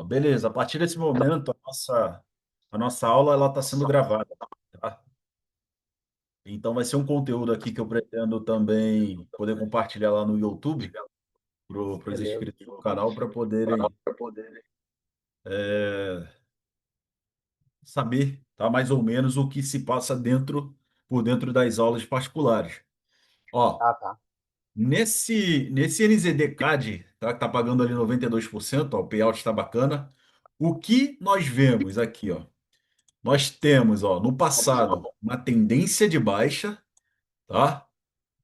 Beleza, a partir desse momento, a nossa aula ela está sendo gravada, tá? Então vai ser um conteúdo aqui que eu pretendo também poder compartilhar lá no YouTube para os Beleza. inscritos do canal para poderem saber, tá? Mais ou menos o que se passa por dentro das aulas particulares. Ó, Ah, tá. nesse NZD-CAD, tá? Que tá pagando ali 92%, ó, o payout está bacana. O que nós vemos aqui, ó? Nós temos, ó, no passado, uma tendência de baixa, tá?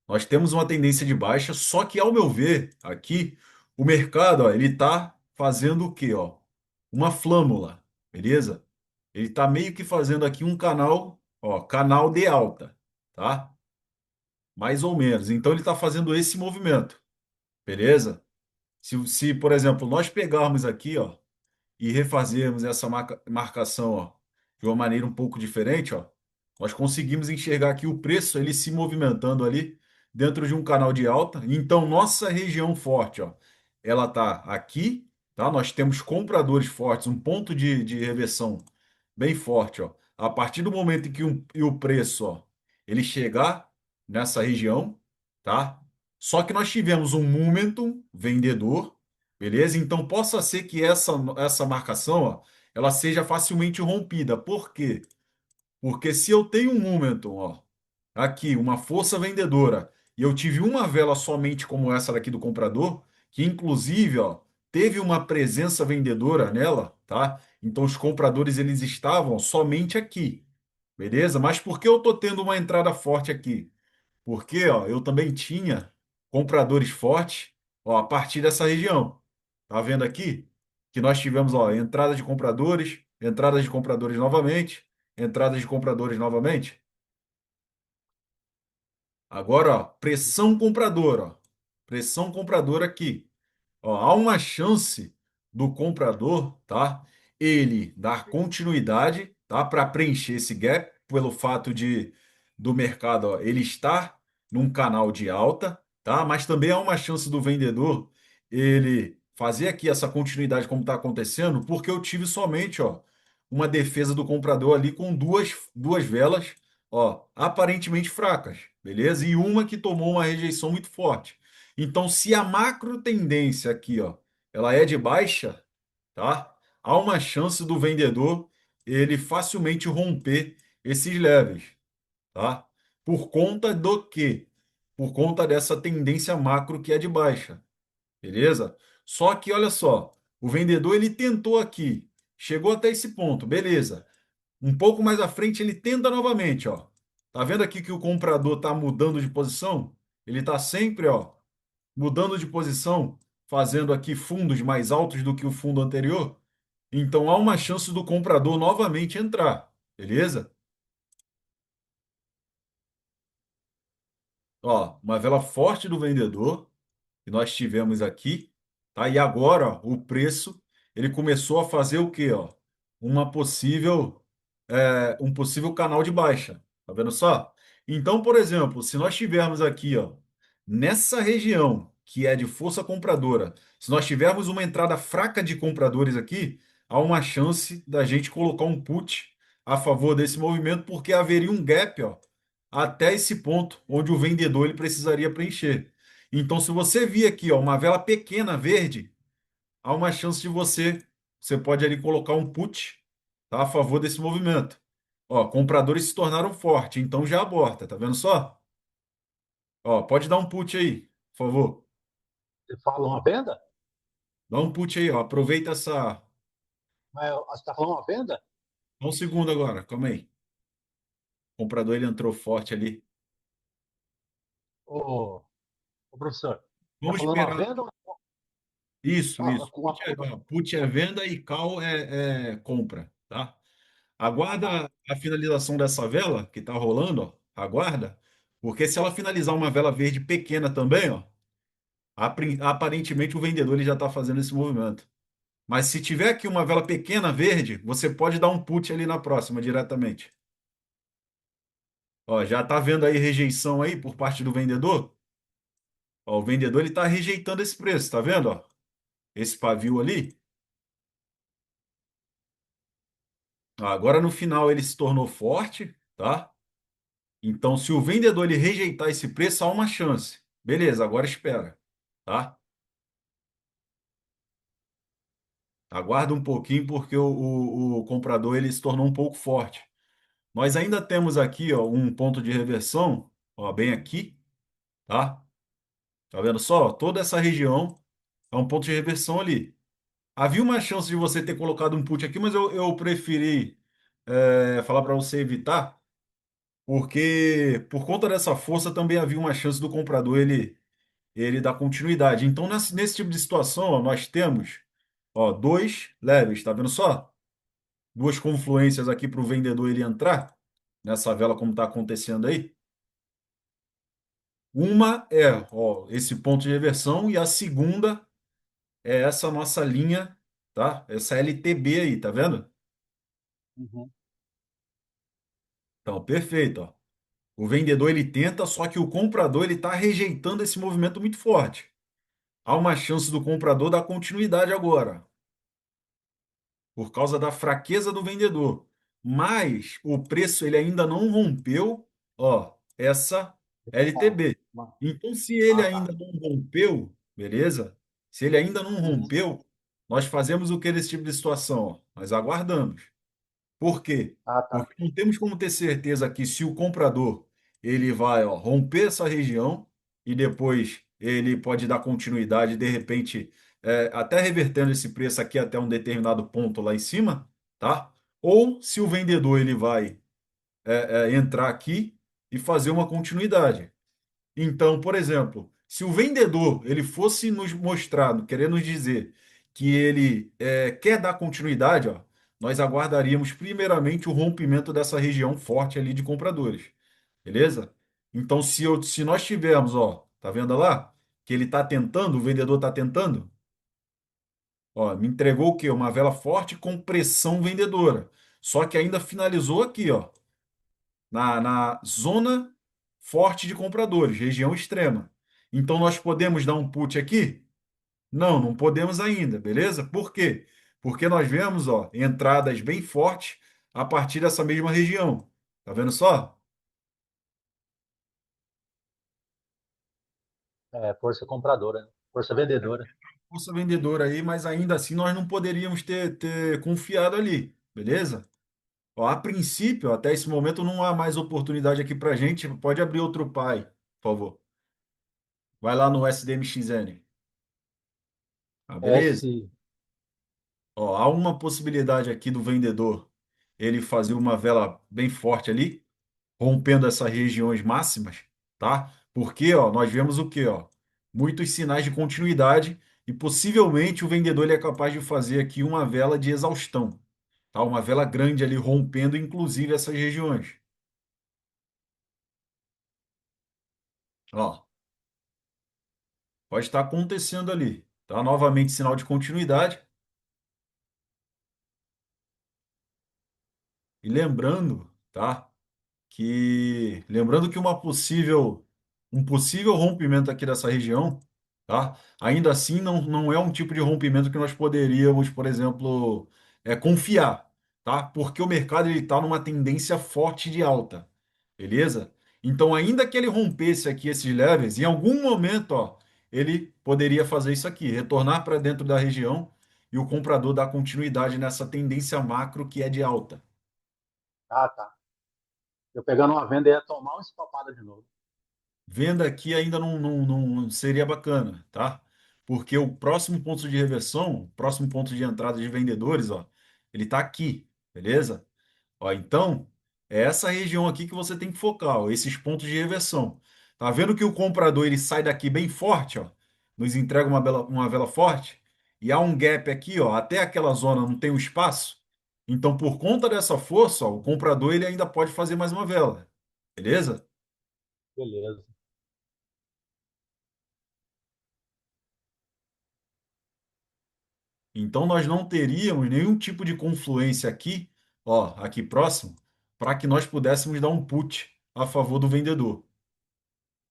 Nós temos uma tendência de baixa, só que, ao meu ver, aqui, o mercado, ó, ele está fazendo o quê, ó? Uma flâmula, beleza? Ele está meio que fazendo aqui um canal, ó, canal de alta, tá? Mais ou menos. Então, ele está fazendo esse movimento, beleza? Se, por exemplo, nós pegarmos aqui, ó, e refazermos essa marcação, ó, de uma maneira um pouco diferente, ó, nós conseguimos enxergar aqui o preço ele se movimentando ali dentro de um canal de alta. Então, nossa região forte, ó, ela tá aqui, tá? Nós temos compradores fortes, um ponto de reversão bem forte, ó. A partir do momento em que o preço, ó, ele chegar nessa região, tá? Só que nós tivemos um momentum vendedor. Beleza? Então possa ser que essa marcação, ó, ela seja facilmente rompida. Por quê? Porque se eu tenho um momentum, ó, aqui, uma força vendedora, e eu tive uma vela somente como essa daqui do comprador, que inclusive, ó, teve uma presença vendedora nela, tá? Então os compradores eles estavam somente aqui, beleza? Mas por que eu tô tendo uma entrada forte aqui? Porque, ó, eu também tinha compradores fortes, ó, a partir dessa região. Tá vendo aqui? Que nós tivemos, ó, entradas de compradores novamente, entradas de compradores novamente. Agora, ó, pressão compradora, ó. Pressão compradora aqui. Ó, há uma chance do comprador, tá? Ele dar continuidade, tá? Para preencher esse gap, pelo fato de do mercado, ó, ele estar num canal de alta, tá? Mas também há uma chance do vendedor ele fazer aqui essa continuidade como está acontecendo, porque eu tive somente, ó, uma defesa do comprador ali com duas velas, ó, aparentemente fracas, beleza? E uma que tomou uma rejeição muito forte. Então, se a macro tendência aqui, ó, ela é de baixa, tá? Há uma chance do vendedor ele facilmente romper esses levels, tá? Por conta do quê? Por conta dessa tendência macro que é de baixa, beleza? Só que olha só, o vendedor ele tentou aqui, chegou até esse ponto, beleza? Um pouco mais à frente ele tenta novamente, ó. Tá vendo aqui que o comprador tá mudando de posição? Ele tá sempre, ó, mudando de posição, fazendo aqui fundos mais altos do que o fundo anterior, então há uma chance do comprador novamente entrar, beleza? Ó, uma vela forte do vendedor que nós tivemos aqui, tá? E agora, ó, o preço ele começou a fazer o quê, ó? Uma possível um possível canal de baixa. Tá vendo só? Então, por exemplo, se nós tivermos aqui, ó, nessa região que é de força compradora, se nós tivermos uma entrada fraca de compradores aqui, há uma chance da gente colocar um put a favor desse movimento, porque haveria um gap, ó, até esse ponto onde o vendedor ele precisaria preencher. Então, se você vir aqui, ó, uma vela pequena verde, há uma chance de você pode ali colocar um put, tá, a favor desse movimento. Ó, compradores se tornaram fortes, então já aborta, tá vendo só? Ó, pode dar um put aí, por favor. Você fala uma venda? Dá um put aí, ó. Aproveita essa. Mas você está falando uma venda? Dá um segundo agora, calma aí. O comprador ele entrou forte ali. Ô professor, está Vamos falando uma esperar. venda? Isso, isso. Uma compra? Put é venda e call é compra, tá? Ah, tá. Aguarda a finalização dessa vela que tá rolando, ó. Aguarda, porque se ela finalizar uma vela verde pequena também, ó, aparentemente o vendedor ele já está fazendo esse movimento. Mas se tiver aqui uma vela pequena verde, você pode dar um put ali na próxima diretamente. Ó, já tá vendo aí rejeição aí por parte do vendedor? Ó, o vendedor ele tá rejeitando esse preço, tá vendo? Ó, esse pavio ali. Agora no final ele se tornou forte, tá? Então, se o vendedor ele rejeitar esse preço, há uma chance. Beleza, agora espera, tá? Aguarda um pouquinho porque o comprador ele se tornou um pouco forte. Nós ainda temos aqui, ó, um ponto de reversão, ó, bem aqui, tá? Tá vendo só? Toda essa região é um ponto de reversão ali. Havia uma chance de você ter colocado um put aqui, mas eu preferi falar para você evitar, porque por conta dessa força também havia uma chance do comprador ele dar continuidade. Então, nesse tipo de situação, ó, nós temos ó, dois levels, tá vendo só? Duas confluências aqui para o vendedor ele entrar nessa vela, como está acontecendo aí. Uma é ó, esse ponto de reversão e a segunda é essa nossa linha, tá? Essa LTB aí, tá vendo? Uhum. Então, perfeito, ó. O vendedor ele tenta, só que o comprador ele está rejeitando esse movimento muito forte. Há uma chance do comprador dar continuidade agora, por causa da fraqueza do vendedor. Mas o preço ele ainda não rompeu, ó, essa Ah, LTB. Então, se ele tá. ainda não rompeu, beleza? Se ele ainda não Uhum. rompeu, nós fazemos o que nesse tipo de situação? Ó? Nós aguardamos. Por quê? Ah, tá. Porque não temos como ter certeza que se o comprador ele vai, ó, romper essa região e depois ele pode dar continuidade, de repente, até revertendo esse preço aqui até um determinado ponto lá em cima, tá? Ou se o vendedor ele vai entrar aqui e fazer uma continuidade. Então, por exemplo, se o vendedor ele fosse nos mostrar, querendo nos dizer que ele quer dar continuidade, ó, nós aguardaríamos primeiramente o rompimento dessa região forte ali de compradores, beleza? Então, se nós tivermos, ó, tá vendo lá? Que ele está tentando, o vendedor está tentando, ó, me entregou o quê? Uma vela forte com pressão vendedora. Só que ainda finalizou aqui, ó, na zona forte de compradores, região extrema. Então nós podemos dar um put aqui? Não, não podemos ainda, beleza? Por quê? Porque nós vemos, ó, entradas bem fortes a partir dessa mesma região. Tá vendo só? É, força compradora, né? Força vendedora. Força vendedora aí, mas ainda assim nós não poderíamos ter confiado ali, beleza? Ó, a princípio, até esse momento, não há mais oportunidade aqui pra gente. Pode abrir outro pai, por favor. Vai lá no SDMXN. Ah, beleza? S. Ó, há uma possibilidade aqui do vendedor ele fazer uma vela bem forte ali, rompendo essas regiões máximas, tá? Porque, ó, nós vemos o quê, ó? Muitos sinais de continuidade e possivelmente o vendedor ele é capaz de fazer aqui uma vela de exaustão, tá? Uma vela grande ali rompendo inclusive essas regiões. Ó, pode estar acontecendo ali, tá? Novamente sinal de continuidade. E lembrando, tá? Lembrando que um possível rompimento aqui dessa região, tá? Ainda assim não é um tipo de rompimento que nós poderíamos, por exemplo, confiar, tá? Porque o mercado ele está numa tendência forte de alta, beleza? Então, ainda que ele rompesse aqui esses levels, em algum momento, ó, ele poderia fazer isso aqui, retornar para dentro da região e o comprador dar continuidade nessa tendência macro que é de alta. Ah, tá. Eu pegando uma venda ia tomar uma escopada de novo. Venda aqui ainda não seria bacana, tá? Porque o próximo ponto de reversão, o próximo ponto de entrada de vendedores, ó, ele tá aqui, beleza? Ó, então, é essa região aqui que você tem que focar, ó, esses pontos de reversão. Tá vendo que o comprador ele sai daqui bem forte, ó, nos entrega uma vela forte, e há um gap aqui, ó, até aquela zona não tem um espaço. Então, por conta dessa força, ó, o comprador ele ainda pode fazer mais uma vela, beleza? Beleza. Então nós não teríamos nenhum tipo de confluência aqui, ó, aqui próximo, para que nós pudéssemos dar um put a favor do vendedor.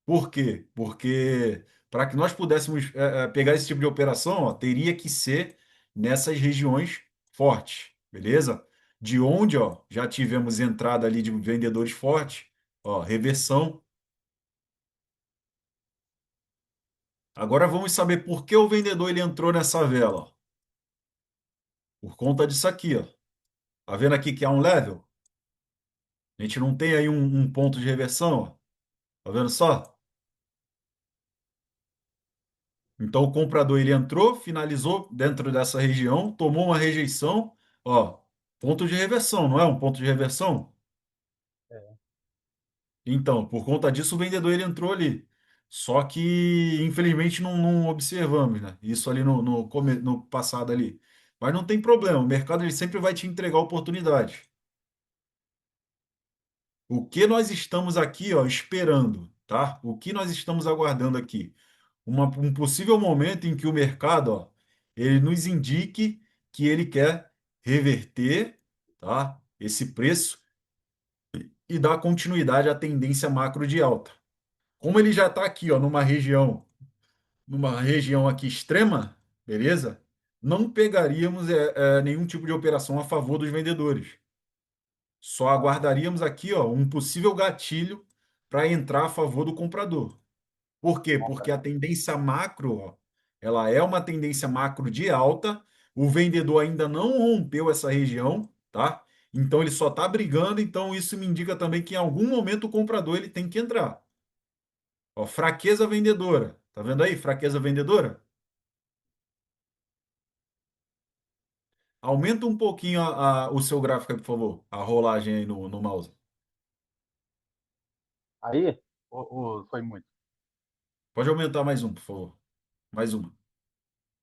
Por quê? Porque para que nós pudéssemos pegar esse tipo de operação, ó, teria que ser nessas regiões fortes, beleza? de onde, ó, já tivemos entrada ali de vendedores fortes, ó, reversão. Agora vamos saber por que o vendedor ele entrou nessa vela, ó. Por conta disso aqui, ó. Tá vendo aqui que há um level? A gente não tem aí um ponto de reversão, ó. Tá vendo só? Então o comprador ele entrou, finalizou dentro dessa região, tomou uma rejeição, ó, ponto de reversão, não é um ponto de reversão? É. Então, por conta disso, o vendedor ele entrou ali. Só que, infelizmente, não observamos, né? Isso ali no passado ali. Mas não tem problema, o mercado ele sempre vai te entregar oportunidade. O que nós estamos aqui, ó, esperando, tá? O que nós estamos aguardando aqui? Um possível momento em que o mercado, ó, ele nos indique que ele quer reverter, tá? Esse preço e dar continuidade à tendência macro de alta. Como ele já está aqui, ó, numa região aqui extrema, beleza? Não pegaríamos nenhum tipo de operação a favor dos vendedores. Só Ah, tá. aguardaríamos aqui, ó, um possível gatilho para entrar a favor do comprador. Por quê? Porque a Compra. tendência macro, ó, ela é uma tendência macro de alta. O vendedor ainda não rompeu essa região, tá? Então ele só está brigando. Então isso me indica também que em algum momento o comprador ele tem que entrar. Ó, fraqueza vendedora. Tá vendo aí? Fraqueza vendedora? Aumenta um pouquinho o seu gráfico aí, por favor. A rolagem aí no mouse. Aí, foi muito. Pode aumentar mais um, por favor. Mais uma.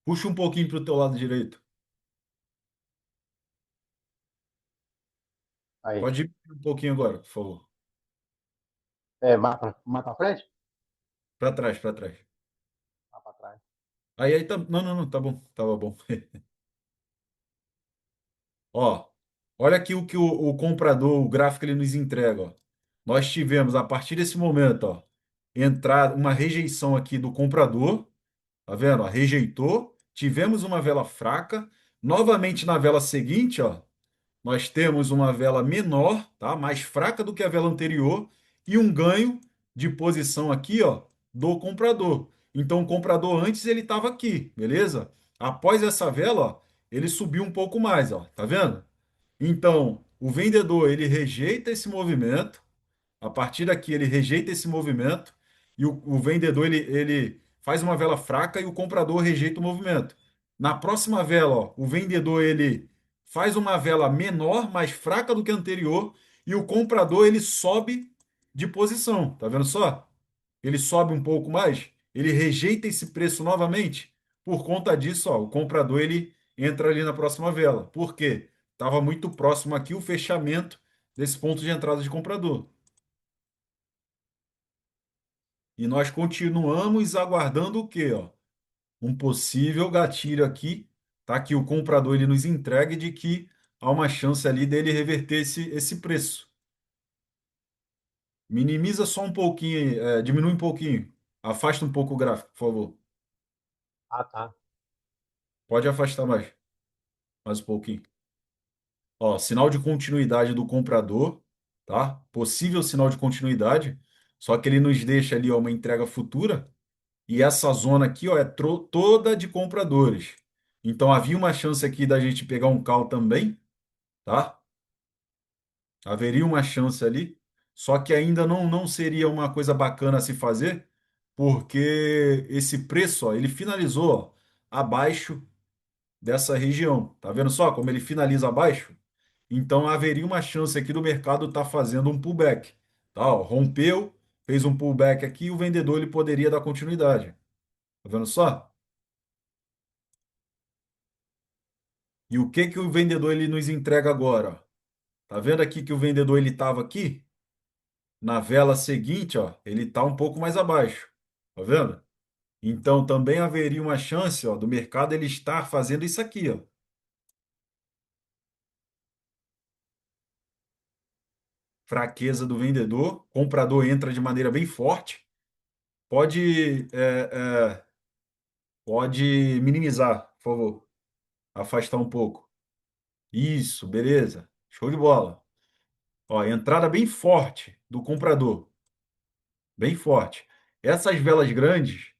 Puxa um pouquinho para o teu lado direito. Aí. Pode ir um pouquinho agora, por favor. É, mais pra frente? Para trás, para trás. Mais pra trás. Aí tá. Não, não, não, tá bom. Tava bom. Ó, olha aqui o que o comprador, o gráfico ele nos entrega, ó. Nós tivemos, a partir desse momento, ó, entrar uma rejeição aqui do comprador. Tá vendo? Ó, rejeitou. Tivemos uma vela fraca. Novamente na vela seguinte, ó, nós temos uma vela menor, tá? Mais fraca do que a vela anterior e um ganho de posição aqui, ó, do comprador. Então o comprador antes ele estava aqui, beleza? Após essa vela, ó, ele subiu um pouco mais, ó, tá vendo? Então, o vendedor ele rejeita esse movimento. A partir daqui, ele rejeita esse movimento e o vendedor ele faz uma vela fraca e o comprador rejeita o movimento. Na próxima vela, ó, o vendedor ele faz uma vela menor, mais fraca do que a anterior e o comprador ele sobe de posição. Tá vendo só? Ele sobe um pouco mais, ele rejeita esse preço novamente. Por conta disso, ó, o comprador ele entra ali na próxima vela. Por quê? Estava muito próximo aqui o fechamento desse ponto de entrada de comprador. E nós continuamos aguardando o quê, ó? Um possível gatilho aqui, tá? Que o comprador ele nos entregue de que há uma chance ali dele reverter esse preço. Minimiza só um pouquinho, diminui um pouquinho. Afasta um pouco o gráfico, por favor. Ah, tá. Pode afastar mais um pouquinho. Ó, sinal de continuidade do comprador, tá? Possível sinal de continuidade, só que ele nos deixa ali ó, uma entrega futura. E essa zona aqui, ó, é toda de compradores. Então havia uma chance aqui da gente pegar um call também, tá? Haveria uma chance ali, só que ainda não seria uma coisa bacana a se fazer, porque esse preço, ó, ele finalizou, ó, abaixo dessa região. Tá vendo só como ele finaliza abaixo? Então haveria uma chance aqui do mercado estar fazendo um pullback, tá? Ó, rompeu, fez um pullback aqui, e o vendedor ele poderia dar continuidade. Tá vendo só? E o que que o vendedor ele nos entrega agora? Tá vendo aqui que o vendedor ele estava aqui? Na vela seguinte, ó, ele está um pouco mais abaixo. Tá vendo? Então também haveria uma chance, ó, do mercado ele estar fazendo isso aqui, ó. Fraqueza do vendedor, comprador entra de maneira bem forte. Pode, pode minimizar, por favor. Afastar um pouco. Isso, beleza. Show de bola. Ó, entrada bem forte do comprador, bem forte. Essas velas grandes,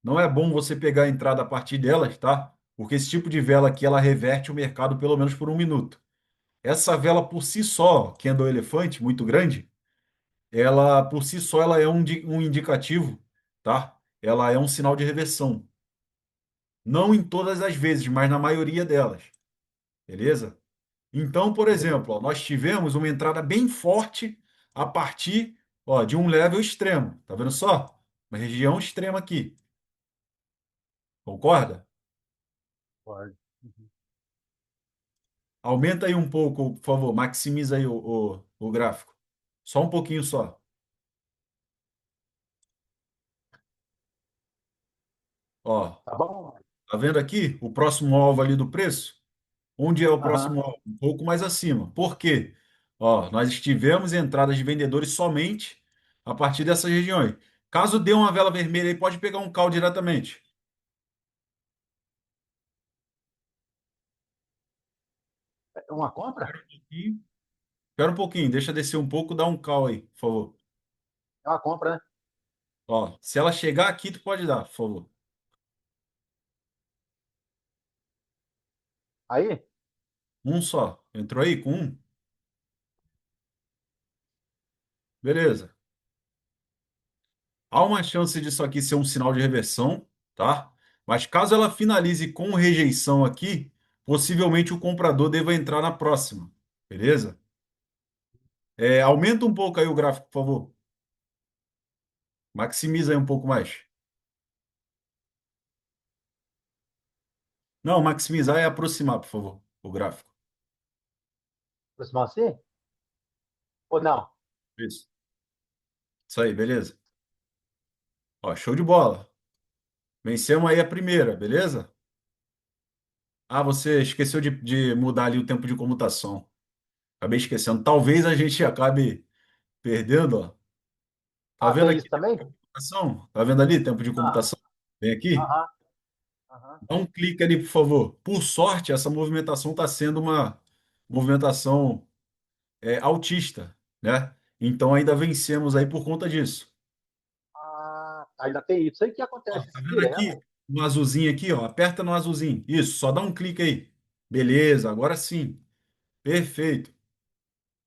não é bom você pegar a entrada a partir delas, tá? Porque esse tipo de vela aqui, ela reverte o mercado pelo menos por um minuto. Essa vela por si só, Candle Elefante, muito grande, ela por si só ela é um indicativo, tá? Ela é um sinal de reversão. Não em todas as vezes, mas na maioria delas, beleza? Então, por exemplo, ó, nós tivemos uma entrada bem forte a partir, ó, de um level extremo. Tá vendo só? Uma região extrema aqui. Concorda? Concordo. Uhum. Aumenta aí um pouco, por favor. Maximiza aí o gráfico. Só um pouquinho só. Ó, Tá bom? tá vendo aqui o próximo alvo ali do preço? Onde é o Aham. próximo alvo? Um pouco mais acima. Por quê? Ó, nós tivemos entradas de vendedores somente a partir dessas regiões. Caso dê uma vela vermelha aí, pode pegar um call diretamente. É uma compra? E espera um pouquinho, deixa descer um pouco, dá um call aí, por favor. É uma compra, né? Ó, se ela chegar aqui, tu pode dar, por favor. Aí? Um só. Entrou aí com um? Beleza. Há uma chance disso aqui ser um sinal de reversão, tá? Mas caso ela finalize com rejeição aqui, possivelmente o comprador deva entrar na próxima. Beleza? É, aumenta um pouco aí o gráfico, por favor. Maximiza aí um pouco mais. Não, maximizar é aproximar, por favor, o gráfico. Aproximar assim? Ou não? Isso. Isso aí, beleza? Ó, show de bola. Vencemos aí a primeira, beleza? Ah, você esqueceu de mudar ali o tempo de comutação. Acabei esquecendo. Talvez a gente acabe perdendo, ó. Tá Ah, vendo tem aqui isso tempo também? de comutação? Tá vendo ali tempo de Ah, computação? Vem aqui. aham, aham. Dá um clique ali, por favor. Por sorte, essa movimentação está sendo uma movimentação altista, né? Então ainda vencemos aí por conta disso. Ah, ainda tem isso aí que Ó, acontece tá isso vendo direto. aqui no azulzinho aqui, ó? Aperta no azulzinho. Isso, só dá um clique aí. Beleza, agora sim. Perfeito.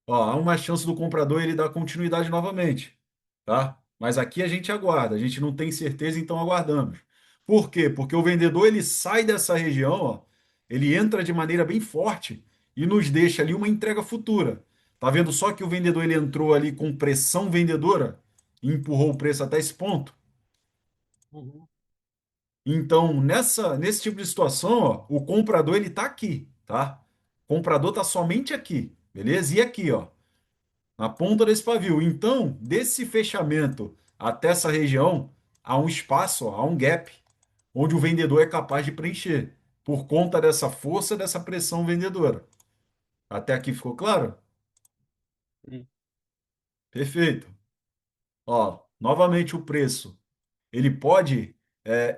Ó, há uma chance do comprador ele dar continuidade novamente, tá? Mas aqui a gente aguarda, a gente não tem certeza, então aguardamos. Por quê? Porque o vendedor ele sai dessa região, ó, ele entra de maneira bem forte e nos deixa ali uma entrega futura. Tá vendo só que o vendedor ele entrou ali com pressão vendedora e empurrou o preço até esse ponto? Uhum, Então, nesse tipo de situação, ó, o comprador ele tá aqui, tá? O comprador tá somente aqui, beleza? E aqui, ó, na ponta desse pavio. Então, desse fechamento até essa região, há um espaço, ó, há um gap, onde o vendedor é capaz de preencher, por conta dessa força, dessa pressão vendedora. Até aqui ficou claro? sim. Perfeito. Ó, novamente o preço, ele pode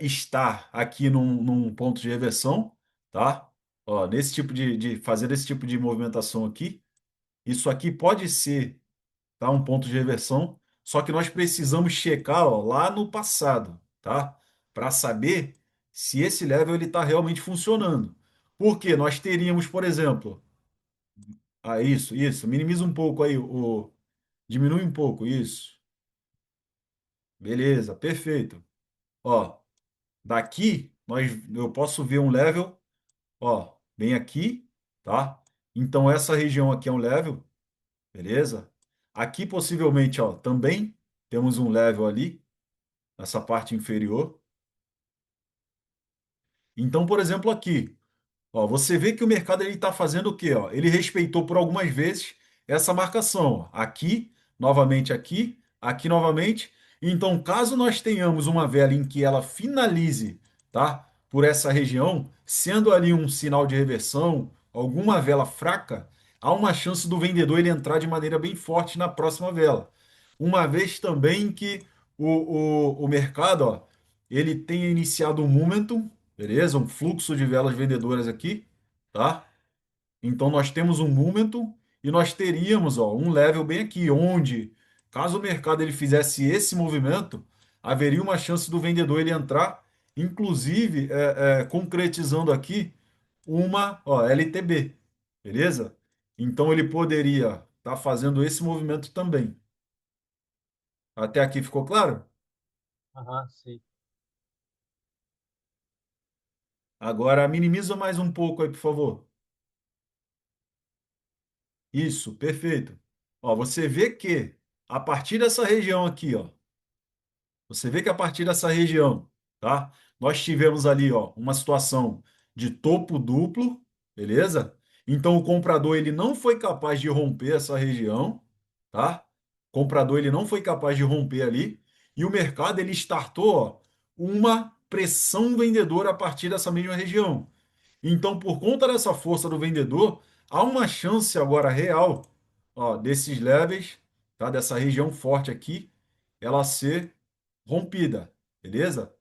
estar aqui num ponto de reversão, tá? Ó, nesse tipo de fazer esse tipo de movimentação aqui, isso aqui pode ser, tá? Um ponto de reversão. Só que nós precisamos checar, ó, lá no passado, tá? Para saber se esse level ele está realmente funcionando. Porque nós teríamos, por exemplo, isso, minimiza um pouco aí, diminui um pouco, isso. Beleza, perfeito. Ó, daqui eu posso ver um level, ó, bem aqui, tá? Então essa região aqui é um level, beleza? Aqui possivelmente, ó, também temos um level ali, essa parte inferior. Então, por exemplo, aqui, ó, você vê que o mercado ele está fazendo o quê? Ó? Ele respeitou por algumas vezes essa marcação. Ó. Aqui novamente. Então, caso nós tenhamos uma vela em que ela finalize, tá, por essa região, sendo ali um sinal de reversão, alguma vela fraca, há uma chance do vendedor ele entrar de maneira bem forte na próxima vela. Uma vez também que o mercado, ó, ele tenha iniciado um momentum, beleza? Um fluxo de velas vendedoras aqui, tá? Então nós temos um momentum e nós teríamos, ó, um level bem aqui, onde, caso o mercado ele fizesse esse movimento, haveria uma chance do vendedor ele entrar, inclusive concretizando aqui uma, ó, LTB, beleza? Então ele poderia estar fazendo esse movimento também. Até aqui ficou claro? Aham, sim. Agora minimiza mais um pouco aí, por favor. Isso, perfeito. Ó, você vê que a partir dessa região aqui, ó, você vê que a partir dessa região, tá? Nós tivemos ali, ó, uma situação de topo duplo, beleza? Então o comprador ele não foi capaz de romper essa região, tá? O comprador ele não foi capaz de romper ali e o mercado ele startou, ó, uma pressão vendedora a partir dessa mesma região. Então, por conta dessa força do vendedor, há uma chance agora real, ó, desses levels, tá? Dessa região forte aqui, ela ser rompida, beleza?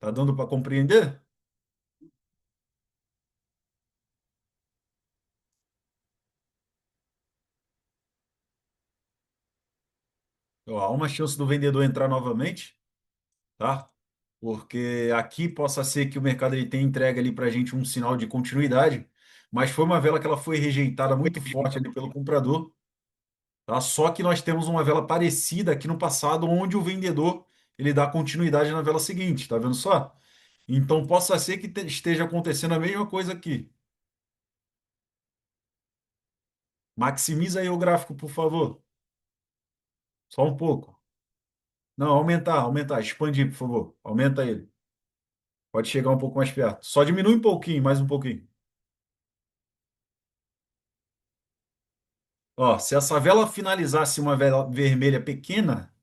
Tá dando para compreender? Ó, há uma chance do vendedor entrar novamente, tá? Porque aqui possa ser que o mercado ele tenha entregue ali para a gente um sinal de continuidade, mas foi uma vela que ela foi rejeitada muito forte ali pelo comprador, tá? Só que nós temos uma vela parecida aqui no passado, onde o vendedor ele dá continuidade na vela seguinte, tá vendo só? Então possa ser que esteja acontecendo a mesma coisa aqui. Maximiza aí o gráfico, por favor. Só um pouco. Não, aumentar, expandir, por favor. Aumenta ele. Pode chegar um pouco mais perto. Só diminui um pouquinho, mais um pouquinho. Ó, se essa vela finalizasse uma vela vermelha pequena,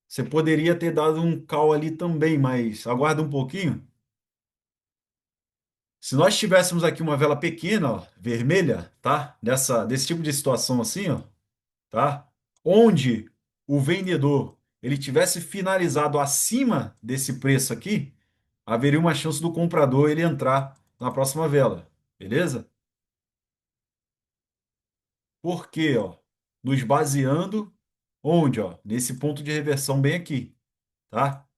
você poderia ter dado um call ali também, mas aguarda um pouquinho. Se nós tivéssemos aqui uma vela pequena, ó, vermelha, tá? Desse tipo de situação assim, ó, tá? Onde o vendedor ele tivesse finalizado acima desse preço aqui, haveria uma chance do comprador ele entrar na próxima vela, beleza? Por quê, ó? Nos baseando onde, ó? Nesse ponto de reversão bem aqui, tá?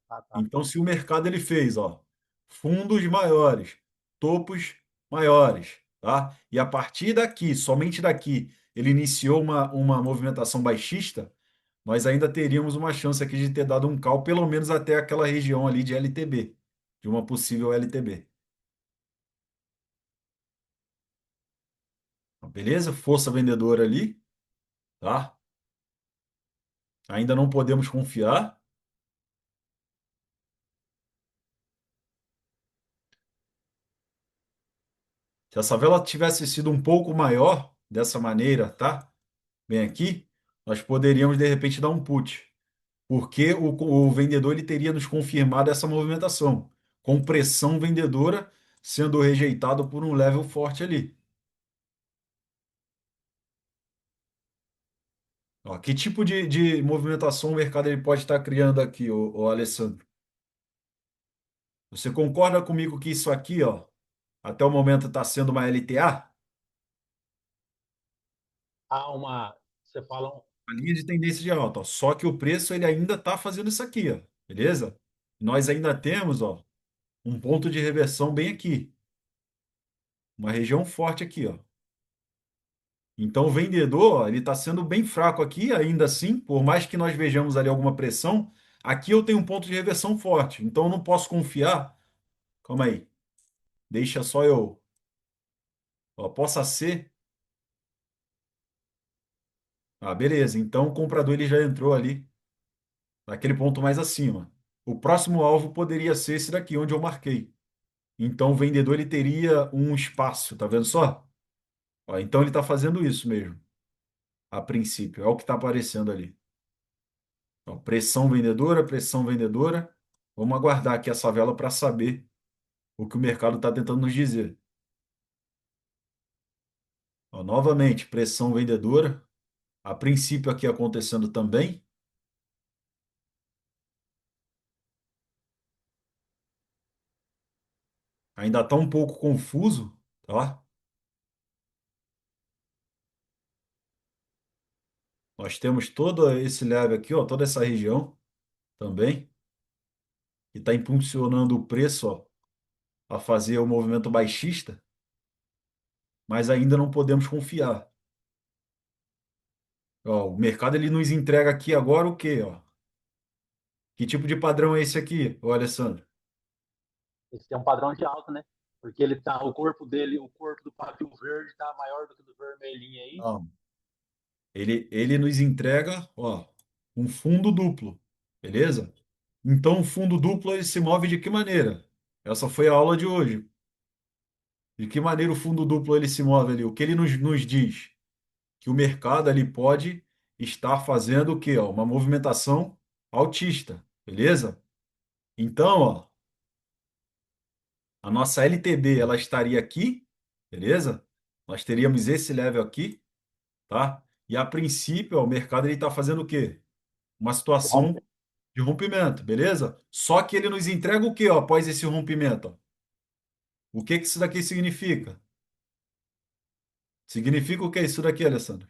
Tá, tá. Então, se o mercado ele fez, ó, fundos maiores, topos maiores, tá? E a partir daqui, somente daqui, ele iniciou uma movimentação baixista, nós ainda teríamos uma chance aqui de ter dado um call, pelo menos até aquela região ali de LTB, de uma possível LTB. Beleza? Força vendedora ali, tá? Ainda não podemos confiar. Se essa vela tivesse sido um pouco maior dessa maneira, tá? Bem aqui, nós poderíamos de repente dar um put, porque o vendedor ele teria nos confirmado essa movimentação, com pressão vendedora sendo rejeitado por um level forte ali. Ó, que tipo de movimentação o mercado ele pode estar criando aqui, ô Alessandro? Você concorda comigo que isso aqui, ó, até o momento está sendo uma LTA? Há uma, você fala, A linha de tendência de alta, ó. Só que o preço ele ainda está fazendo isso aqui, ó, beleza? Nós ainda temos, ó, um ponto de reversão bem aqui, uma região forte aqui, ó. Então o vendedor, ó, ele está sendo bem fraco aqui, ainda assim, por mais que nós vejamos ali alguma pressão, aqui eu tenho um ponto de reversão forte. Então eu não posso confiar. Calma aí, deixa só eu, ó, possa ser. Ah, beleza. Então o comprador ele já entrou ali naquele ponto mais acima. O próximo alvo poderia ser esse daqui, onde eu marquei. Então o vendedor ele teria um espaço, tá vendo só? Ó, então ele está fazendo isso mesmo, a princípio, é o que está aparecendo ali. Ó, pressão vendedora, pressão vendedora. Vamos aguardar aqui essa vela para saber o que o mercado está tentando nos dizer. Ó, novamente, pressão vendedora, a princípio aqui acontecendo também. ainda está um pouco confuso, tá? Nós temos todo esse leve aqui, ó, toda essa região também, que está impulsionando o preço, ó, a fazer o movimento baixista, mas ainda não podemos confiar. Ó, o mercado ele nos entrega aqui agora o quê, ó? Que tipo de padrão é esse aqui, ô Alessandro? Esse é um padrão de alta, né? Porque ele tá, o corpo dele, o corpo do pavio verde tá maior do que o do vermelhinho aí. Não. Ele nos entrega, ó, um fundo duplo, beleza? Então, o fundo duplo ele se move de que maneira? Essa foi a aula de hoje. De que maneira o fundo duplo ele se move ali? O que ele nos diz? Que o mercado ali pode estar fazendo o quê? Ó? Uma movimentação altista, beleza? Então, ó, a nossa LTB ela estaria aqui, beleza? Nós teríamos esse level aqui, tá? E a princípio, ó, o mercado ele está fazendo o quê? Uma situação de rompimento, beleza? Só que ele nos entrega o quê, ó, após esse rompimento? Ó? O que que isso daqui significa? Significa o que isso daqui, Alessandro?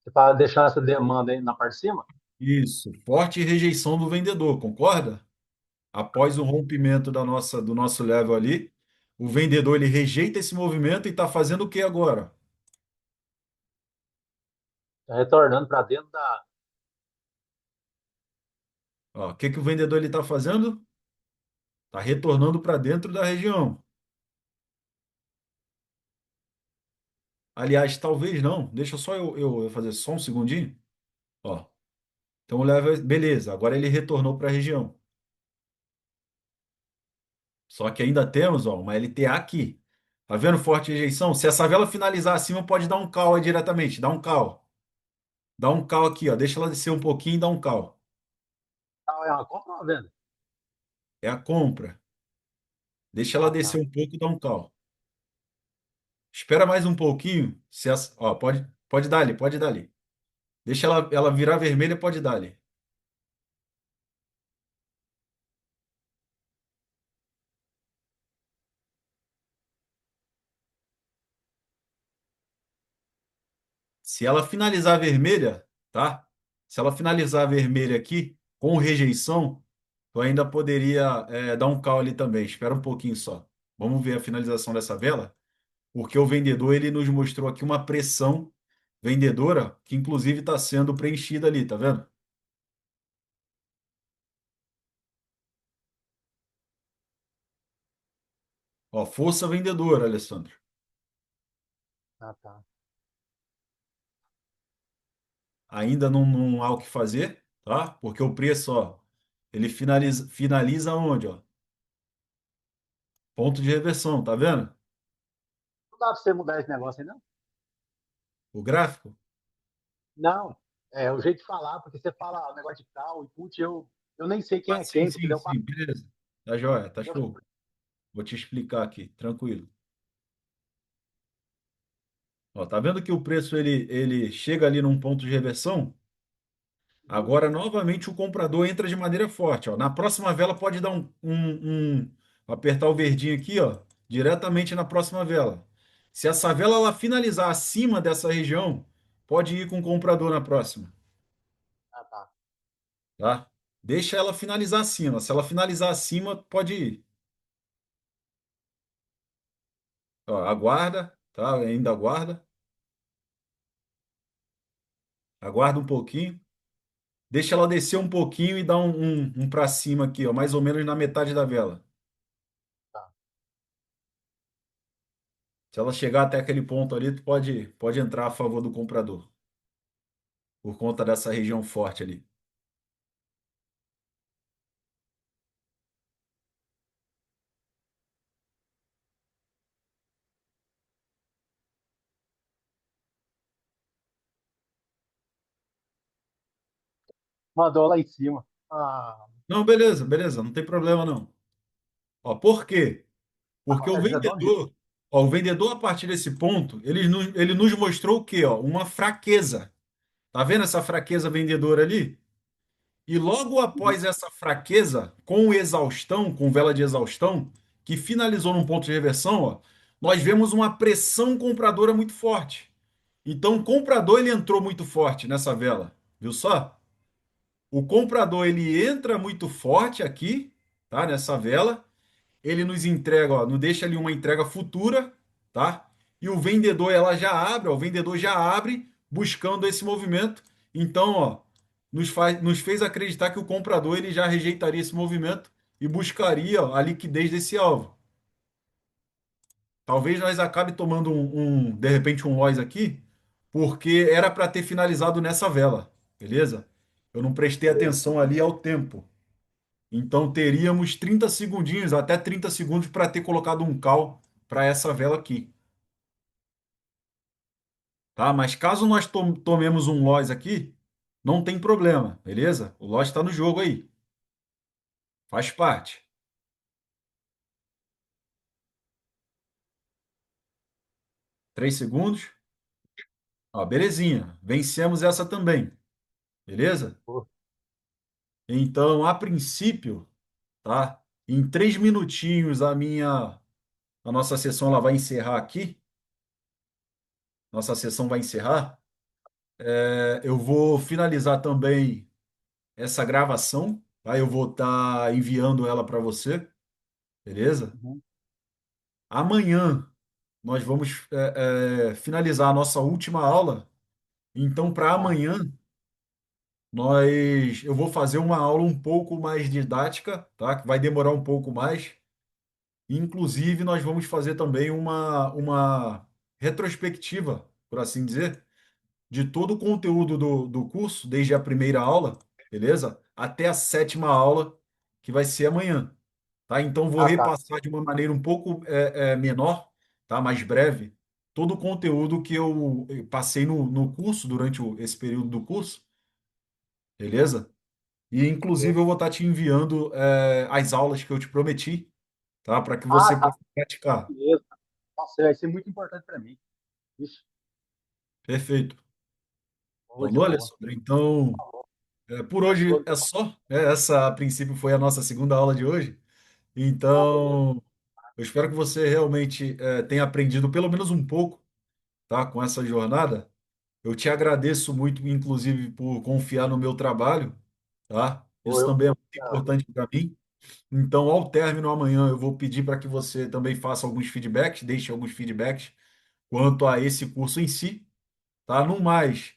Você tá deixando essa demanda aí na parte de cima? Isso, forte rejeição do vendedor, concorda? Após o rompimento do nosso level ali, o vendedor ele rejeita esse movimento e está fazendo o que agora? Tá retornando para dentro da. Ó, o que que o vendedor ele está fazendo? Está retornando para dentro da região. Aliás, talvez não. Deixa só eu fazer só um segundinho. Ó, então o level, beleza. Agora ele retornou para a região. Só que ainda temos, ó, uma LTA aqui. Tá vendo forte rejeição? Se essa vela finalizar acima, pode dar um call aí diretamente. Dá um call. Dá um call aqui, ó. Deixa ela descer um pouquinho e dá um call. Ah, é uma compra ou uma venda? É a compra. Deixa ela Ah, descer tá. um pouco e dá um call. Espera mais um pouquinho. Se essa, ó, pode dar ali, pode dar ali. Deixa ela virar vermelha, pode dar ali. Se ela finalizar vermelha, tá? Se ela finalizar vermelha aqui, com rejeição, tu ainda poderia dar um call ali também. Espera um pouquinho só. Vamos ver a finalização dessa vela, porque o vendedor ele nos mostrou aqui uma pressão vendedora que inclusive está sendo preenchida ali, tá vendo? Ó, força vendedora, Alessandro. Ah, tá. Ainda não há o que fazer, tá? Porque o preço, ó, ele finaliza onde, ó? Ponto de reversão, tá vendo? Não dá para você mudar esse negócio aí, não? O gráfico. Não. É o jeito de falar, porque você fala negócio de cal e put, eu nem sei quem Ah, é sim, quem, porque sim, deu sim, beleza. Tá joia, tá eu, show. Vou te explicar aqui, tranquilo. Ó, tá vendo que o preço ele chega ali num ponto de reversão? Agora, novamente, o comprador entra de maneira forte. Ó. Na próxima vela pode dar apertar o verdinho aqui, ó, diretamente na próxima vela. Se essa vela ela finalizar acima dessa região, pode ir com o comprador na próxima, Ah, tá. tá? Deixa ela finalizar acima. Se ela finalizar acima, pode ir. Ó, aguarda, tá? Ainda aguarda. Aguarda um pouquinho. Deixa ela descer um pouquinho e dá um para cima aqui, ó, mais ou menos na metade da vela. Tá. Se ela chegar até aquele ponto ali, tu pode entrar a favor do comprador, por conta dessa região forte ali. Mandou lá em cima. Ah, Não, beleza, beleza, não tem problema não. Ó, por quê? Porque acontece redondinho. o vendedor a partir desse ponto, ele nos mostrou o quê, ó? Uma fraqueza. Tá vendo essa fraqueza vendedora ali? E logo Uhum. após essa fraqueza, com exaustão, com vela de exaustão, que finalizou num ponto de reversão, ó, nós vemos uma pressão compradora muito forte. Então, o comprador ele entrou muito forte nessa vela, viu só? O comprador ele entra muito forte aqui, tá? Nessa vela, ele nos entrega, ó, nos deixa ali uma entrega futura, tá? E o vendedor ela já abre, ó, o vendedor já abre buscando esse movimento. Então, ó, nos fez acreditar que o comprador ele já rejeitaria esse movimento e buscaria, ó, a liquidez desse alvo. Talvez nós acabe tomando de repente um loss aqui, porque era para ter finalizado nessa vela, beleza? Eu não prestei atenção ali ao tempo. Então teríamos 30 segundinhos, até 30 segundos para ter colocado um call para essa vela aqui, tá? Mas caso nós tomemos um loss aqui, não tem problema, beleza? O loss está no jogo aí, faz parte. 3 segundos, ó, belezinha. Vencemos essa também, beleza? Pô, Então, a princípio, tá? Em 3 minutinhos a nossa sessão ela vai encerrar aqui. Nossa sessão vai encerrar. Eu vou finalizar também essa gravação, tá? Eu vou estar enviando ela para você, beleza? uhum. Amanhã nós vamos finalizar a nossa última aula. Então, para Ah, amanhã, eu vou fazer uma aula um pouco mais didática, tá? Que vai demorar um pouco mais. Inclusive, nós vamos fazer também uma retrospectiva, por assim dizer, de todo o conteúdo do curso, desde a primeira aula, beleza? Até a sétima aula, que vai ser amanhã, tá? Então, vou tá. repassar de uma maneira um pouco menor, tá? Mais breve, todo o conteúdo que eu passei no curso, durante esse período do curso, beleza? E, inclusive, Beleza. eu vou estar te enviando as aulas que eu te prometi, tá? Para que Ah, você tá. possa praticar. Beleza. Nossa, vai ser muito importante para mim. Isso. Perfeito. Boa de Falou, boa. Alessandro? Então, por hoje Show. é só. Essa, a princípio, foi a nossa segunda aula de hoje. Ah, beleza. Então, eu espero que você realmente tenha aprendido pelo menos um pouco, tá, com essa jornada. Eu te agradeço muito, inclusive, por confiar no meu trabalho, tá? Ou Isso eu. também é muito Ah, importante para mim. Então, ao término amanhã, eu vou pedir para que você também faça alguns feedbacks, deixe alguns feedbacks quanto a esse curso em si. Tá? No mais,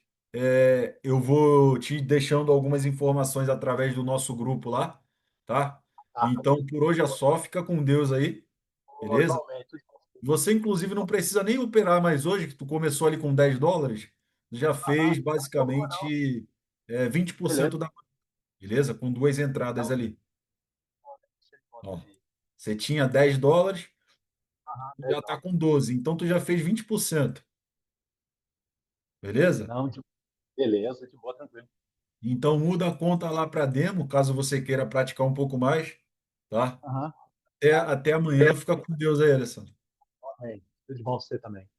eu vou te deixando algumas informações através do nosso grupo lá, tá? tá. Então, por hoje é só, fica com Deus aí, Ô, beleza? igualmente. Você, inclusive, não precisa nem operar mais hoje, que tu começou ali com US$ 10, já Aham. fez Não, não. basicamente 20% Beleza. da, beleza? Com duas entradas Não, ali. sem conta Ó, de. você tinha US$ 10, Aham, tu 10 já tá dólares. com 12, então tu já fez 20%, beleza? Não, beleza, de boa, tranquilo. Então muda a conta lá para demo, caso você queira praticar um pouco mais, tá? Aham. Até amanhã. Fica com Deus aí, Alessandro. Amém. Tudo de bom pra você também.